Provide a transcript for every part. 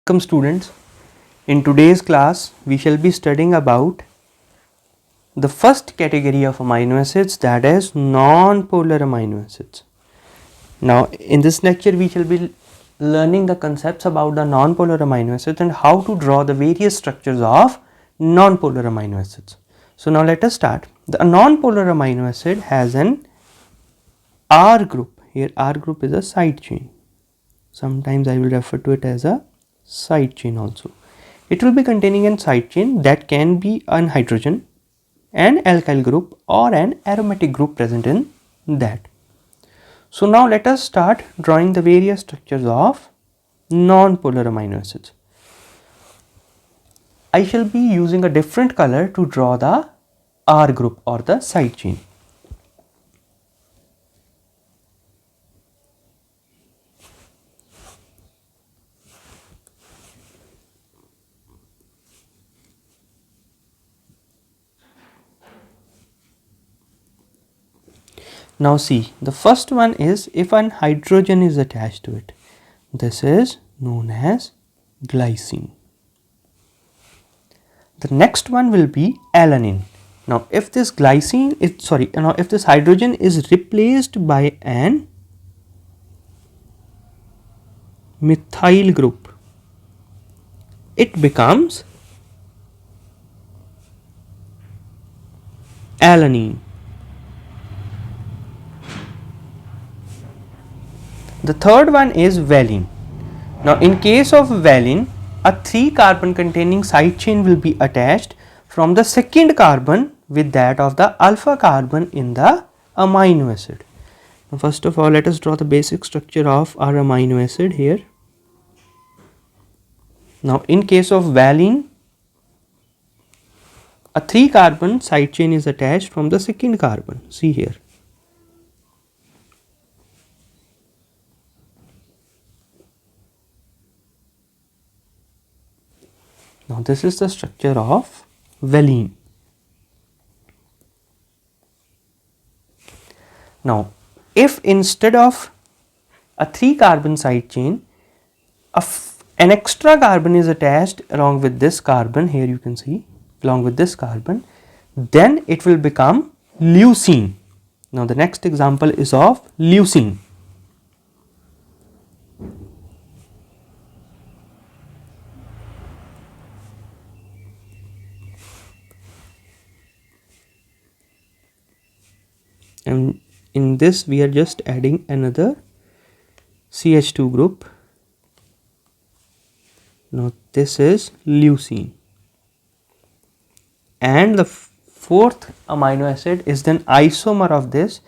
Welcome students. In today's class we shall be studying about the first category of amino acids, that is non-polar amino acids. Now in this lecture we shall be learning the concepts about the non-polar amino acids and how to draw the various structures of non-polar amino acids. So now let us start. The non-polar amino acid has an R group. Here R group is a side chain. Sometimes I will refer to it as a side chain also. It will be containing a side chain that can be an hydrogen, an alkyl group or an aromatic group present in that. So now let us start drawing the various structures of non-polar amino acids. I shall be using a different color to draw the R group or the side chain. Now see, the first one is if an hydrogen is attached to it. This is known as glycine. The next one will be alanine. Now if this if this hydrogen is replaced by an methyl group, it becomes alanine. The third one is valine. Now in case of valine, a 3-carbon containing side chain will be attached from the second carbon with that of the alpha carbon in the amino acid. Now first of all, let us draw the basic structure of our amino acid here. Now in case of valine, a 3-carbon side chain is attached from the second carbon. See here. Now this is the structure of valine. Now if instead of a 3-carbon side chain, an extra carbon is attached along with this carbon, here you can see along with this carbon, then it will become leucine. Now the next example is of leucine. And in this we are just adding another CH2 group. Now this is leucine. And the fourth amino acid is then isomer of this,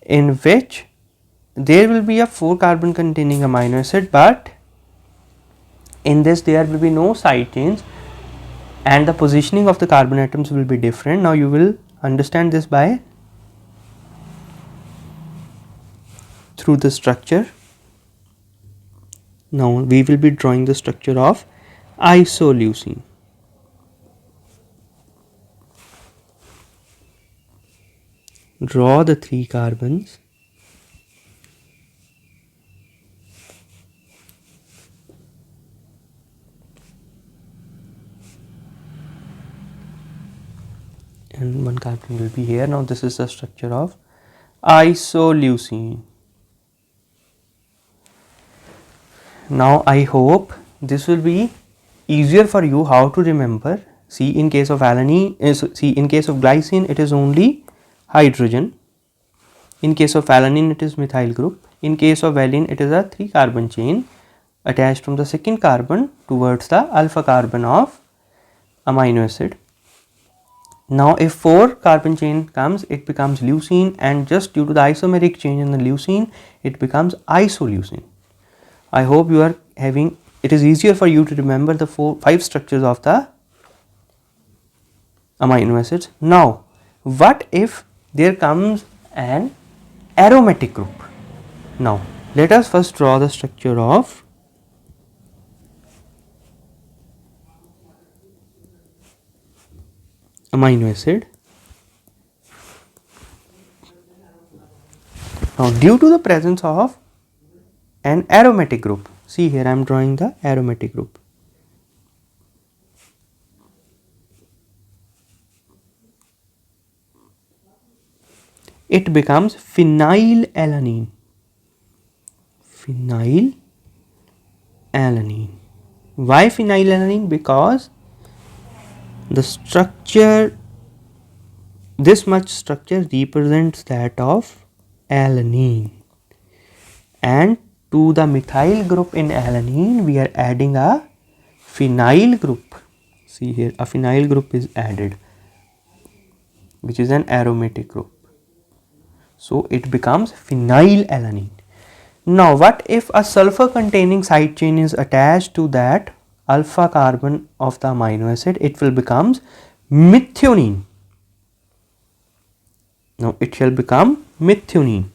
in which there will be a 4-carbon containing amino acid, but in this there will be no side chains and the positioning of the carbon atoms will be different. Now you will understand this by through the structure. Now we will be drawing the structure of isoleucine. Draw the 3 carbons. And 1 carbon will be here. Now this is the structure of isoleucine. Now I hope this will be easier for you how to remember. See, in case of alanine, in case of glycine it is only hydrogen. In case of alanine it is methyl group. In case of valine it is a 3-carbon chain attached from the second carbon towards the alpha carbon of amino acid. Now if 4-carbon chain comes, it becomes leucine, and just due to the isomeric change in the leucine it becomes isoleucine. I hope you are having, it is easier for you to remember the 5 structures of the amino acids. Now what if there comes an aromatic group? Now let us first draw the structure of amino acid. Now due to the presence of an aromatic group, see here I am drawing the aromatic group. it becomes phenylalanine. Phenylalanine. Why phenylalanine? Because the structure, this much structure represents that of alanine, and to the methyl group in alanine we are adding a phenyl group. See here, a phenyl group is added, which is an aromatic group. So it becomes phenylalanine. Now what if a sulfur containing side chain is attached to that alpha carbon of the amino acid? It will become methionine. Now it shall become methionine.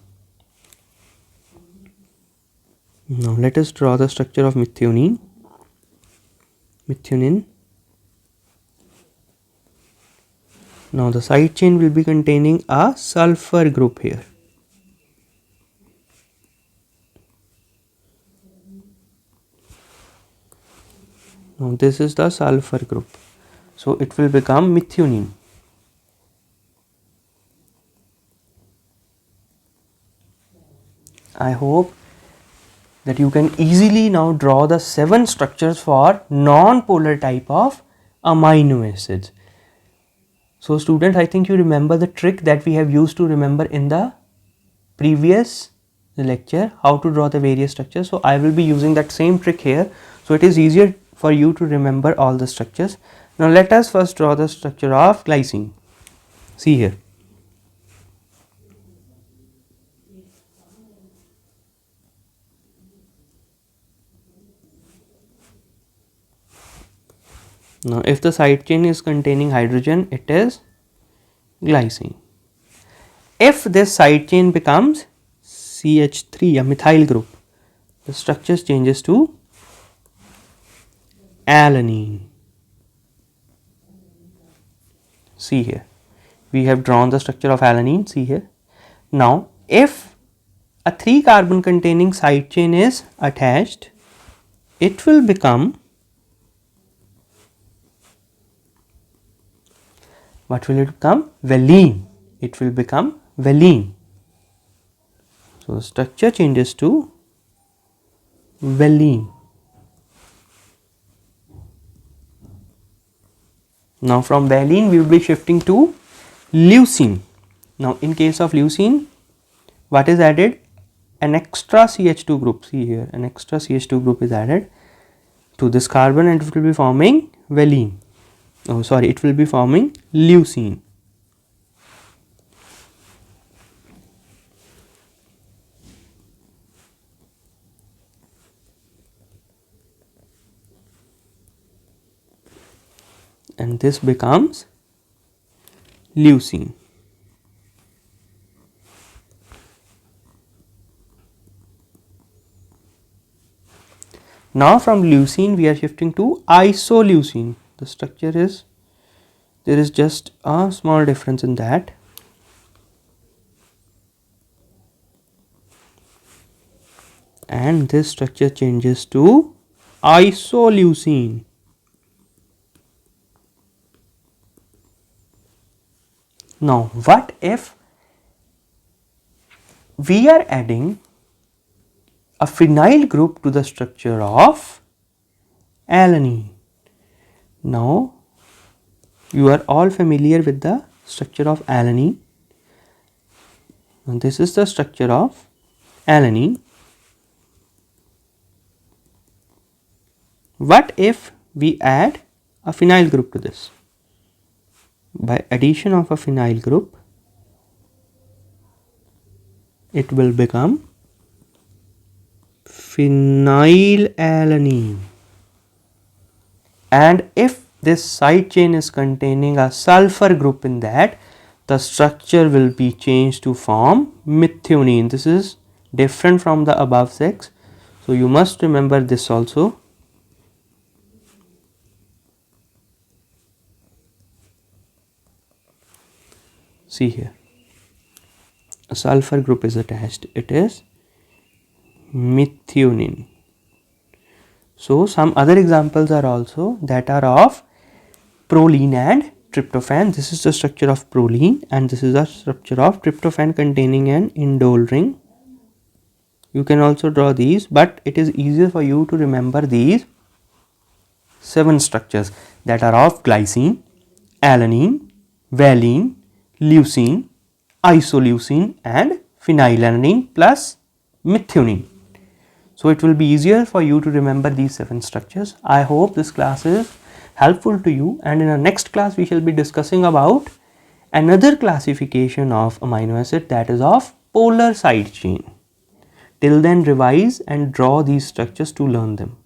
Now let us draw the structure of methionine. Now the side chain will be containing a sulfur group here. Now this is the sulfur group. So it will become methionine. I hope that you can easily now draw the 7 structures for non-polar type of amino acids. So students, I think you remember the trick that we have used to remember in the previous lecture, how to draw the various structures. So I will be using that same trick here, so it is easier for you to remember all the structures. Now let us first draw the structure of glycine. See here. Now if the side chain is containing hydrogen, it is glycine. If this side chain becomes CH3, a methyl group, the structure changes to alanine. See here, we have drawn the structure of alanine. See here. Now if a 3 carbon containing side chain is attached, it will become, what will it become? Valine. It will become valine. So the structure changes to valine. Now from valine we will be shifting to leucine. Now in case of leucine, what is added? An extra CH2 group. See here, an extra CH2 group is added to this carbon and it will be forming valine. Oh sorry, it will be forming leucine. And this becomes leucine. Now from leucine we are shifting to isoleucine. The structure is, there is just a small difference in that. And this structure changes to isoleucine. Now what if we are adding a phenyl group to the structure of alanine? Now you are all familiar with the structure of alanine. Now this is the structure of alanine. What if we add a phenyl group to this? By addition of a phenyl group, it will become phenylalanine. And if this side chain is containing a sulfur group in that, the structure will be changed to form methionine. This is different from the above 6, so you must remember this also. See here, a sulfur group is attached, it is methionine. So some other examples are also that are of proline and tryptophan. This is the structure of proline, and this is the structure of tryptophan containing an indole ring. You can also draw these, but it is easier for you to remember these 7 structures that are of glycine, alanine, valine, leucine, isoleucine and phenylalanine plus methionine. So it will be easier for you to remember these 7 structures. I hope this class is helpful to you, and in our next class we shall be discussing about another classification of amino acid, that is of polar side chain. Till then, revise and draw these structures to learn them.